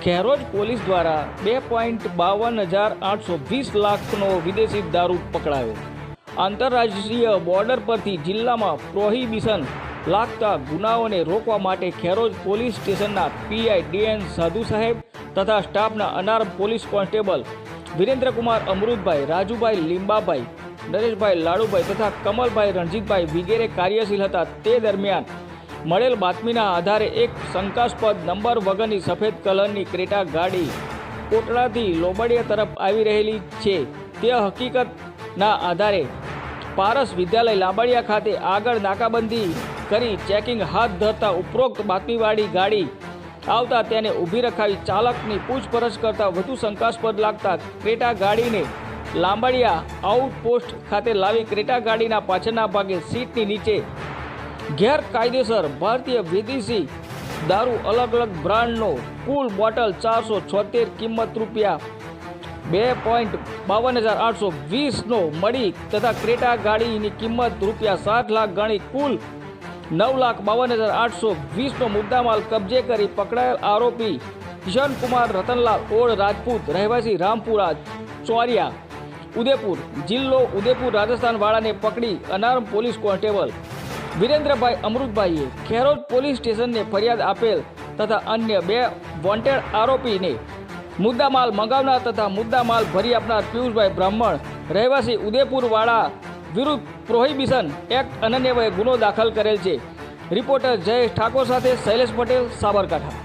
Kheroj police દ્વારા 2,52,820 લાખનો વિદેશી દારૂ પકડાયો। આંતરરાષ્ટ્રીય બોર્ડર પરથી જિલ્લામાં પ્રોહિબિશન લાગતા ગુનાઓને રોકવા માટે ખેરોજ પોલીસ સ્ટેશનના પીઆઈ ડીએન સાધુ સાહેબ તથા સ્ટાફના unarmed police constable Virendrakumar Amrutbhai, Rajubhai Limbabhai, Nareshbhai Ladubhai તથા કમલભાઈ રણજીતભાઈ વગેરે કાર્યશીલ હતા। તે દરમિયાન મળેલ બાતમીના આધારે એક શંકાસ્પદ નંબર વગરની સફેદ કલરની ક્રેટા ગાડી કોટડાથી લોબડિયા તરફ આવી રહેલી છે તે હકીકતના આધારે પારસ વિદ્યાલય લાંબડિયા ખાતે આગળ નાકાબંધી કરી ચેકિંગ હાથ ધરતા ઉપરોક્ત બાતમીવાળી ગાડી આવતા તેને ઊભી રખાવી ચાલકની પૂછપરછ કરતા વધુ શંકાસ્પદ લાગતા ક્રેટા ગાડીને લાંબડિયા આઉટપોસ્ટ ખાતે લાવી ક્રેટા ગાડીના પાછળના ભાગે સીટની નીચે ગેરકાયદેસર ભારતીય વિદેશી દારૂ અલગ અલગ બ્રાન્ડનો કુલ બોટલ 476 કિંમત રૂપિયા 2,52,820નો મળી તથા ક્રેટા ગાડીની કિંમત રૂપિયા 7 લાખ ગણી કુલ 9,52,820નો મુદ્દામાલ કબજે કરી પકડાયેલ આરોપી કિશનકુમાર રતનલાલ ઓળ રાજપૂત રહેવાસી રામપુરા ચોરિયા ઉદયપુર જિલ્લો ઉદયપુર રાજસ્થાન વાળાને પકડી અનાર્મ police constable Virendrabhai અમૃતભાઈએ Kheroj police સ્ટેશનને ફરિયાદ આપેલ તથા અન્ય 2 વોન્ટેડ આરોપીને મુદ્દામાલ મંગાવનાર તથા મુદ્દામાલ ભરી આપનાર પિયુષભાઈ બ્રાહ્મણ રહેવાસી ઉદયપુર વાળા વિરુદ્ધ પ્રોહિબિશન એક્ટ અનન્યવયે ગુનો દાખલ કરેલ છે। રિપોર્ટર જયેશ ઠાકોર સાથે શૈલેષ પટેલ, સાબરકાંઠા।